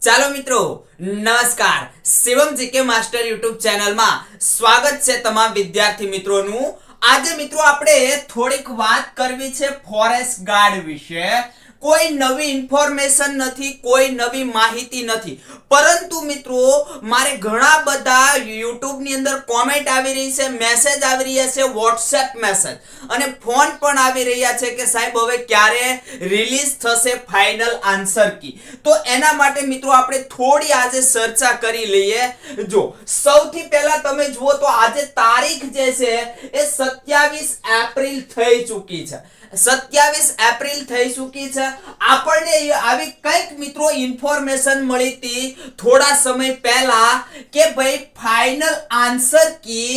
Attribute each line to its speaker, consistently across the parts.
Speaker 1: ચાલો મિત્રો નમસ્કાર શિવમ જીકે માસ્ટર યુટ્યુબ ચેનલમાં સ્વાગત છે તમામ વિદ્યાર્થી મિત્રોનું। આજે મિત્રો આપણે થોડીક વાત કરવી છે ફોરેસ્ટ ગાર્ડ વિશે। કોઈ નવી ઇન્ફોર્મેશન નથી, કોઈ નવી માહિતી નથી, પરંતુ મિત્રો મારે ઘણા બધા YouTube ની અંદર કોમેન્ટ આવી રહી છે, મેસેજ આવી રહ્યા છે, WhatsApp મેસેજ અને ફોન પણ આવી રહ્યા છે કે સાહેબ હવે ક્યારે રિલીઝ થશે ફાઇનલ આન્સર કી। તો એના માટે મિત્રો આપણે થોડી આજે ચર્ચા કરી લઈએ। જો સૌથી પહેલા તમે જુઓ તો આજે તારીખ જે છે એ 27 એપ્રિલ થઈ ચૂકી છે। 27 એપ્રિલ થઈ ચૂકી છે। આપણને આવી કઈક મિત્રો ઇન્ફોર્મેશન મળી હતી થોડા સમય પહેલા કે ભાઈ ફાઇનલ આન્સર કી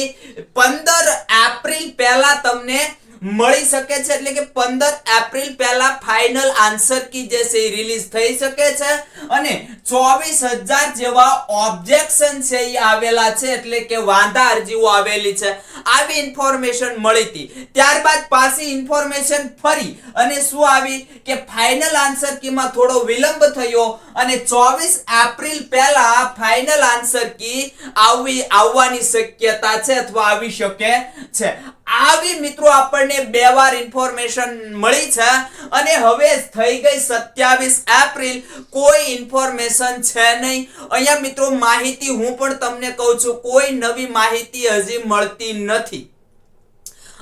Speaker 1: 15 એપ્રિલ પહેલા તમને મળી શકે છે, એટલે કે 15 એપ્રિલ પહેલા ફાઇનલ આન્સર કી જે છે રિલીઝ થઈ શકે છે અને 24,000 જેવા ઓબ્જેક્શન છે એ આવેલા છે, એટલે કે વાંધા અરજીઓ આવેલી છે। આવી ઇન્ફોર્મેશન મળી હતી। ત્યારબાદ પાછી ઇન્ફોર્મેશન ફરી અને શું આવી કે ફાઇનલ આન્સર કીમાં થોડો વિલંબ થયો અને 24 એપ્રિલ પહેલા ફાઇનલ આન્સર કી આવવાની શક્યતા છે અથવા આવી શકે છે। આવી મિત્રો આપણને બે વાર ઇન્ફોર્મેશન મળી છે અને હવે થઈ ગઈ 27 એપ્રિલ, કોઈ ઇન્ફોર્મેશન છે નહીં। અહીંયા મિત્રો માહિતી હું પણ તમને કહું છું, કોઈ નવી માહિતી હજી મળતી નથી।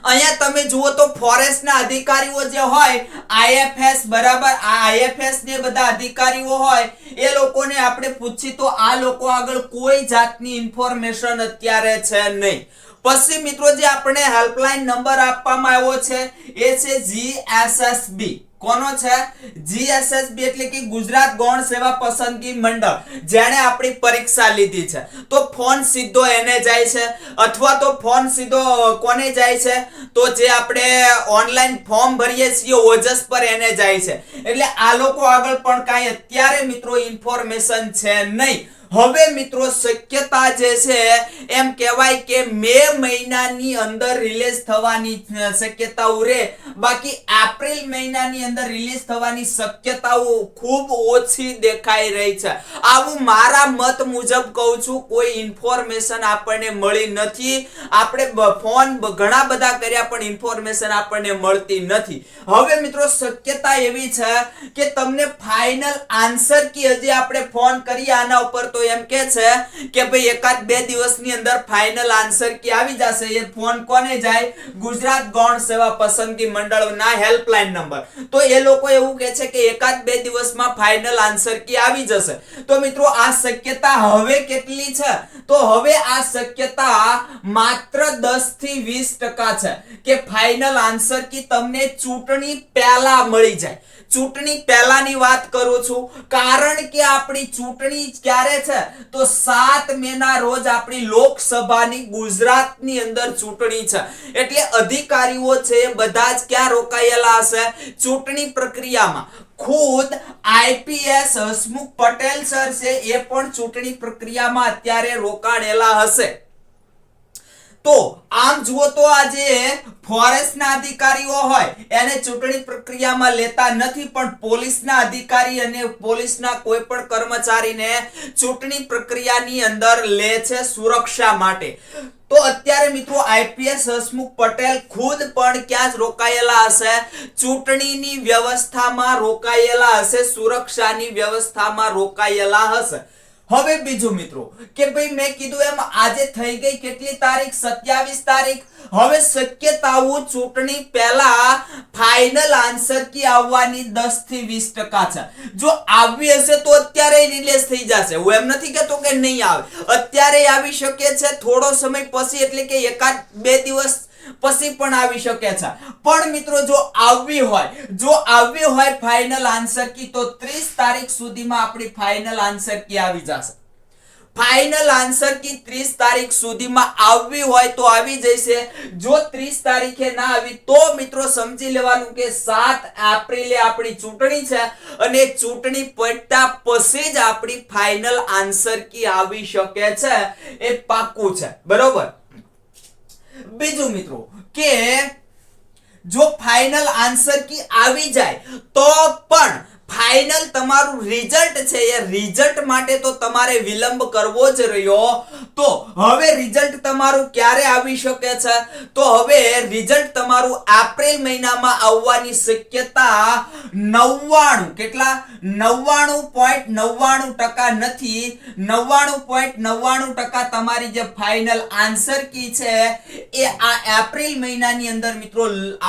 Speaker 1: અહીંયા તમે જુઓ તો ફોરેસ્ટના અધિકારીઓ જે હોય આઈએફએસ બરાબર, આ આઈએફએસ ને બધા અધિકારીઓ હોય એ લોકોને આપણે પૂછી તો આ લોકો આગળ કોઈ જાતની ઇન્ફોર્મેશન અત્યારે છે નહીં। પછી મિત્રો જે આપણે હેલ્પલાઇન નંબર આપવામાં આવ્યો છે એ છે જીએસએસબી। કોનો છે? જીએસએસબી એટલે કે ગુજરાત ગૌણ સેવા પસંદગી મંડળ, જેણે આપણી પરીક્ષા લીધી છે। તો ફોન સીધો એને જાય છે અથવા તો ફોન સીધો કોને જાય છે? તો જે આપણે ઓનલાઈન ફોર્મ ભરીએ છીએ ઓજસ પર એને જાય છે। એટલે આ લોકો આગળ પણ કાંઈ અત્યારે મિત્રો ઇન્ફોર્મેશન છે નહીં। હવે મિત્રો શક્યતા જે છે એમ કહેવાય કે મે મહિનાની અંદર રિલીઝ થવાની શક્યતાઓ રહે, બાકી એપ્રિલ મહિનાની અંદર રિલીઝ થવાની શક્યતાઓ ખૂબ ઓછી દેખાઈ રહી છે। આવું મારા મત મુજબ કહું છું, કોઈ ઇન્ફોર્મેશન આપણને મળી નથી। આપણે ફોન ઘણા બધા કર્યા પણ ઇન્ફોર્મેશન આપણને મળતી નથી। હવે મિત્રો શક્યતા એવી છે કે તમને ફાઇનલ આન્સર કી હજી આપણે ફોન કરીએ આના ઉપર તો એમ કે છે કે ભાઈ એકાદ બે દિવસની અંદર ફાઇનલ આન્સર કી આવી જશે। એ ફોન કોને જાય? ગુજરાત ગૌણ સેવા પસંદગી મંડળના હેલ્પલાઇન નંબર। તો એ લોકો એવું કહે છે કે એકાદ બે દિવસમાં ફાઇનલ આન્સર કી આવી જશે। તો મિત્રો આ શક્યતા હવે કેટલી છે? તો હવે આ શક્યતા માત્ર 10 થી 20% છે કે ફાઇનલ આન્સર કી તમને ચૂંટણી પહેલા મળી જાય। ચૂંટણી પહેલાની વાત કરું છું કારણ કે આપણી ચૂંટણી ક્યારે છે? તો 7 મે ના રોજ આપણી લોકસભાની ગુજરાતની અંદર ચૂંટણી છે। એટલે અધિકારીઓ છે બધા જ ક્યાં રોકાયેલા હશે? ચૂંટણી પ્રક્રિયામાં। ખુદ આઈપીએસ હસમુખ પટેલ સર છે એ પણ ચૂંટણી પ્રક્રિયામાં અત્યારે રોકાણેલા હશે। તો આમ જુઓ તો આજે ફોરેસ્ટના અધિકારીઓ હોય એને ચૂંટણી પ્રક્રિયામાં લેતા નથી, પણ પોલીસના અધિકારી અને પોલીસના કોઈ પણ કર્મચારીને ચૂંટણી પ્રક્રિયાની અંદર લે છે સુરક્ષા માટે। તો અત્યારે મિત્રો આઈપીએસ હસમુખ પટેલ ખુદ પણ ક્યાં જ રોકાયેલા હશે? ચૂંટણીની વ્યવસ્થામાં રોકાયેલા હશે, સુરક્ષાની વ્યવસ્થામાં રોકાયેલા હશે। હવે બીજું મિત્રો કે ભાઈ મેં કીધું એમ આજે થઈ ગઈ કેટલી તારીખ? 27 તારીખ। હવે શક્યતાઓ ચૂંટણી પહેલા ફાઇનલ આન્સર કી આવવાની 10 થી 20% છે। જો આવી હશે તો અત્યારે રિલીઝ થઈ જશે। હું એમ નથી કહેતો કે નહીં આવે, અત્યારે આવી શકે છે, થોડો સમય પછી એટલે કે એકાદ બે દિવસ પછી પણ આવી શકે છે। પણ મિત્રો જો આવી હોય ફાઇનલ આન્સર કી તો 30 તારીખ સુધીમાં આપણી ફાઇનલ આન્સર કી આવી જશે। ફાઇનલ આન્સર કી 30 તારીખ સુધીમાં આવવી હોય તો આવી જશે। જો 30 તારીખે ના આવી તો મિત્રો સમજી લેવાનું કે 7 એપ્રિલે આપણી ચૂંટણી છે અને ચૂંટણી પડતા પછી જ આપણી ફાઇનલ આન્સર કી આવી શકે છે, એ પાક્કું છે, બરોબર। બીજું મિત્રો કે જો ફાઇનલ આન્સર કી આવી જાય તો પણ ફાઇનલ તમારું રિઝલ્ટ છે એ રિઝલ્ટ માટે તો તમારે વિલંબ કરવો જ રહ્યો. તો હવે રિઝલ્ટ તમારું ક્યારે આવી શકે છે? તો હવે રિઝલ્ટ તમારું એપ્રિલ મહિનામાં આવવાની શક્યતા 99 કેટલા 99.99% નથી. 99.99% તમારી જે ફાઇનલ આન્સર કી છે એ આ એપ્રિલ મહિનાની અંદર મિત્રો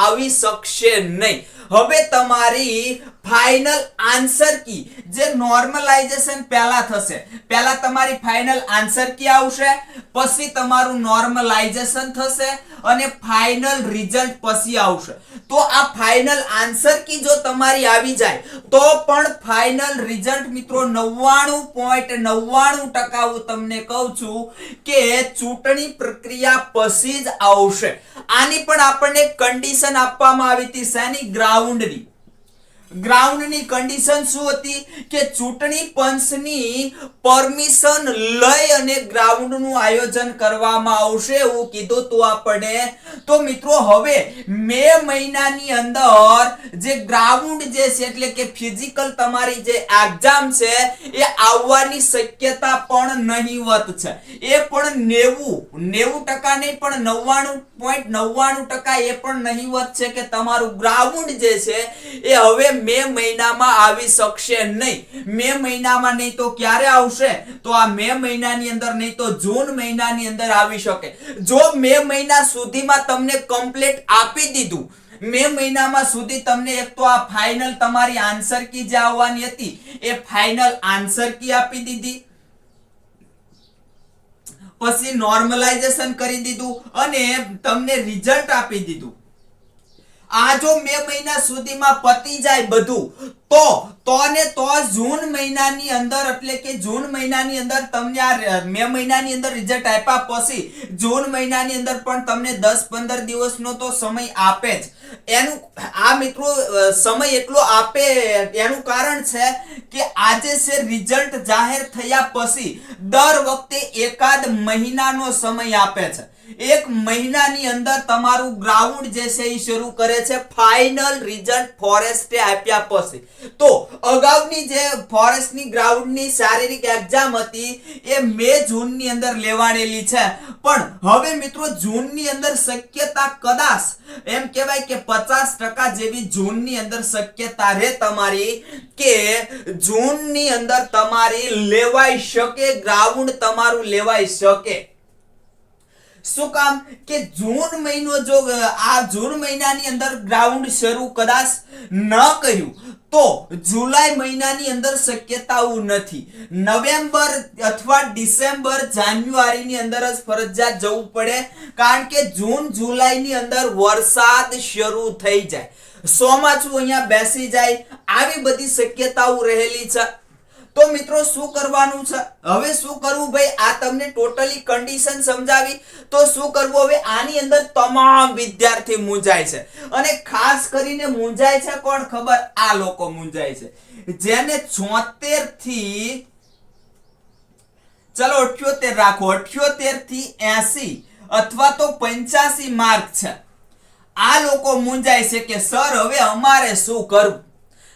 Speaker 1: આવી શકશે નહીં. હવે તમારી ફાઇનલ આન્સર કી જે નોર્મલાઇઝેશન પહેલા થશે, પહેલા તમારી ફાઇનલ આન્સર કી આવશે, પછી તમારું નોર્મલાઇઝેશન થશે અને ફાઇનલ રિઝલ્ટ પછી આવશે. તો આ ફાઇનલ આન્સર કી જો તમારી આવી જાય તો પણ ફાઇનલ રિઝલ્ટ મિત્રો 99.99% હું તમને કહું છું કે ચૂંટણી પ્રક્રિયા પછી જ આવશે. આની પણ આપણને કન્ડિશન આપવામાં આવી હતી શેની? ગ્રાઉન્ડની કન્ડિશન શું હતી કે ચૂંટણી પંચની પરમિશન લઈ અને ગ્રાઉન્ડનું આયોજન કરવામાં આવશે એવું કીધું તું આપણે. તો મિત્રો હવે મે મહિનાની અંદર જે ગ્રાઉન્ડ જે છે એટલે કે ફિઝિકલ તમારી જે એક્ઝામ છે એ આવવાની શક્યતા પણ નહીવત છે. એ પણ 90% નહીં પણ 99.99% એ પણ નહીવત છે કે તમારું ગ્રાઉન્ડ જે છે એ હવે મે મહિનામાં આવી શકશે નહીં. મે મહિનામાં નહીં તો ક્યારે આવશે? તો આ મે મહિનાની અંદર નહીં તો જૂન મહિનાની અંદર આવી શકે. જો મે મહિના સુધીમાં તમને કમ્પ્લીટ આપી દીધું, મે મહિનામાં સુધી તમને એક તો આ ફાઇનલ તમારી આન્સર કી જે આવવાની હતી એ ફાઇનલ આન્સર કી આપી દીધી, પછી નોર્મલાઇઝેશન કરી દીધું અને તમને રિઝલ્ટ આપી દીધું. આ જો મે મહિના સુધીમાં પતી જાય બધું તો જૂન મહિનાની અંદર એટલે કે જૂન મહિનાની અંદર તમને આ મે મહિનાની અંદર રિઝલ્ટ આપ્યા પછી જૂન મહિનાની અંદર પણ તમને 10-15 દિવસનો તો સમય આપે જ. એનું આ મિત્રો સમય એટલો આપે એનું કારણ છે કે આજે છે રિઝલ્ટ જાહેર થયા પછી દર વખતે એકાદ મહિનાનો સમય આપે છે. એક મહિનાની અંદર તમારું ગ્રાઉન્ડ જે છે એ શરૂ કરે છે ફાઇનલ રિઝલ્ટ ફોરેસ્ટે આપ્યા પછી. તો અગાઉની જે ફોરેસ્ટની ગ્રાઉન્ડની શારીરિક એક્ઝામ હતી એ મે જૂનની અંદર લેવાણેલી છે, પણ હવે મિત્રો જૂનની અંદર શક્યતા કદાચ એમ કહેવાય કે 50% જેવી જૂનની અંદર શક્યતા રહે તમારી કે જૂનની અંદર તમારી લેવાઈ શકે, ગ્રાઉન્ડ તમારું લેવાઈ શકે. શું કામ કે જૂન મહિનો જો આ જૂન મહિનાની અંદર ગ્રાઉન્ડ શરૂ કદાચ ન કર્યું તો જુલાઈ મહિનાની અંદર શક્યતાઓ નથી. નવેમ્બર અથવા ડિસેમ્બર જાન્યુઆરીની અંદર જ ફરજિયાત જવું પડે, કારણ કે જૂન જુલાઈની અંદર વરસાદ શરૂ થઈ જાય, ચોમાસું અહીંયા બેસી જાય, આવી બધી શક્યતાઓ રહેલી છે. તો મિત્રો શું કરવાનું છે? હવે શું કરવું ભાઈ? આ તમને ટોટલી કન્ડિશન સમજાવી. તો શું કરવું હવે? આની અંદર તમામ વિદ્યાર્થી મૂંઝાય છે અને ખાસ કરીને મૂંઝાય છે કોણ ખબર? આ લોકો મૂંઝાય છે જેને 74 થી ચલો 78 રાખો, 78 થી 80 અથવા તો 85 માર્ક છે. આ લોકો મૂંઝાય છે કે સર હવે અમારે શું કરવું?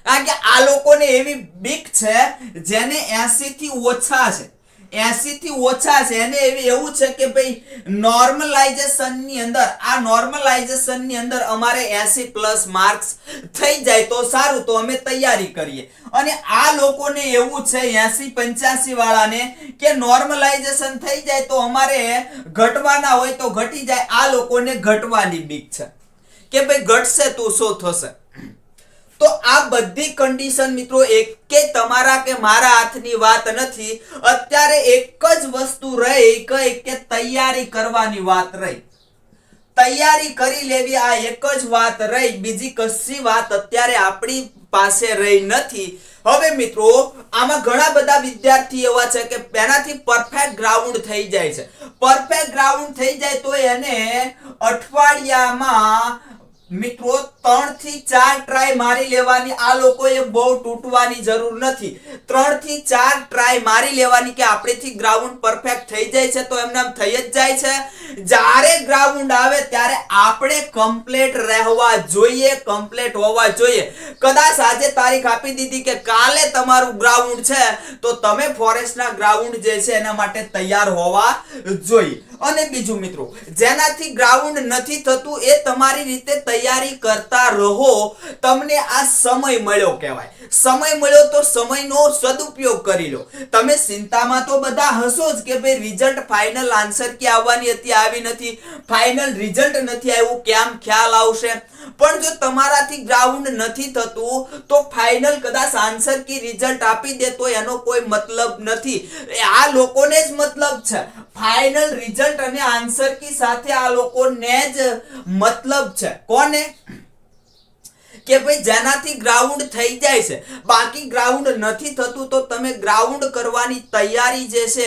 Speaker 1: કારણ કે આ લોકોને એવી બીક છે જેને 80 થી ઓછા છે, 80 થી ઓછા છે એને એવું છે કે ભાઈ નોર્મલાઇઝેશનની અંદર આ નોર્મલાઇઝેશનની અંદર અમારે 80+ માર્ક્સ થઈ જાય તો સારું, તો અમે તૈયારી કરીએ. અને આ લોકોને એવું છે 80-85 વાળાને કે નોર્મલાઇઝેશન થઈ જાય તો અમારે ઘટવાના હોય તો ઘટી જાય. આ લોકોને ઘટવાની બીક છે કે ભાઈ ઘટશે તો શું થશે. તો આ બધી કન્ડિશન મિત્રો એકે તમારા કે મારા હાથની વાત નથી. અત્યારે એક જ વસ્તુ રહી કે તૈયારી કરવાની વાત રહી, તૈયારી કરી લેવી, આ એક જ વાત રહી. બીજી કશી વાત અત્યારે આપણી પાસે રહી નથી. હવે મિત્રો આમાં ઘણા બધા વિદ્યાર્થી એવા છે કે એનાથી પરફેક્ટ ગ્રાઉન્ડ થઈ જાય છે. પરફેક્ટ ગ્રાઉન્ડ થઈ જાય તો એને અઠવાડિયામાં મિત્રો 3 થી 4 ટ્રાય મારી લેવાની. આ લોકોએ બહુ તૂટવાની જરૂર નથી. 3 થી 4 ટ્રાય મારી લેવાની કે આપણેથી ગ્રાઉન્ડ પરફેક્ટ થઈ જાય છે તો એમને આમ થઈ જ જાય છે. જ્યારે ગ્રાઉન્ડ આવે ત્યારે આપણે કમ્પ્લીટ રહેવા જોઈએ, કમ્પ્લીટ હોવા જોઈએ. કદાચ આજે તારીખ આપી દીધી કે કાલે તમારું ગ્રાઉન્ડ છે તો તમે ફોરેસ્ટના ગ્રાઉન્ડ જે છે એના માટે તૈયાર હોવા જોઈએ. અને બીજું મિત્રો, જેનાથી ગ્રાઉન્ડ નથી થતું એ તમારી રીતે તૈયારી કરતા રહો. તમને આ સમય મળ્યો કહેવાય. સમય મળ્યો તો સમયનો સદુપયોગ કરી લો. તમે ચિંતામાં તો બધા હશો જ કે ભાઈ રિઝલ્ટ ફાઇનલ આન્સર કે આવવાની હતી આવી નથી, ફાઇનલ રિઝલ્ટ નથી આવ્યું, કેમ ખ્યાલ આવશે. પણ જો તમારાથી ગ્રાઉન્ડ નથી થતું તો ફાઇનલ કદાચ આન્સર કી રિઝલ્ટ આપી દે તો એનો કોઈ મતલબ નથી. આ લોકોને જ મતલબ છે. ફાઇનલ રિઝલ્ટ અને આન્સર કી સાથે આ લોકોને જ મતલબ છે. કોને? કે ભાઈ જેનાથી ગ્રાઉન્ડ થઈ જાય છે. બાકી ગ્રાઉન્ડ નથી થતું તો તમે ગ્રાઉન્ડ કરવાની તૈયારી જે છે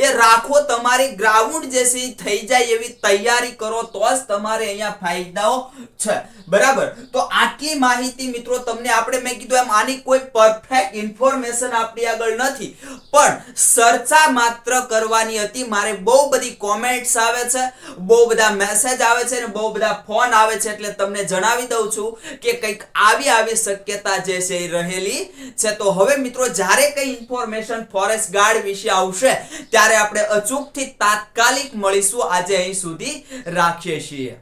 Speaker 1: એ રાખો. તમારી ગ્રાઉન્ડ જે છે એ થઈ જાય એવી તૈયારી કરો તો જ તમારે અહીંયા ફાયદાઓ છે. બરાબર? તો આટલી માહિતી મિત્રો તમને આપણે મેં કીધું એમ આની કોઈ પરફેક્ટ ઇન્ફોર્મેશન આપણી આગળ નથી, પણ ચર્ચા માત્ર કરવાની હતી. મારે બહુ બધી કોમેન્ટ્સ આવે છે, બહુ બધા મેસેજ આવે છે અને બહુ બધા ફોન આવે છે, એટલે તમને જણાવી દઉં છું કે કંઈક આવી શક્યતા જે છે એ રહેલી છે. તો હવે મિત્રો જ્યારે કઈ ઇન્ફોર્મેશન ફોરેસ્ટ ગાર્ડ વિશે આવશે ત્યારે આપણે અચૂકથી તાત્કાલિક મળીશું. આજે અહીં સુધી રાખીએ છીએ.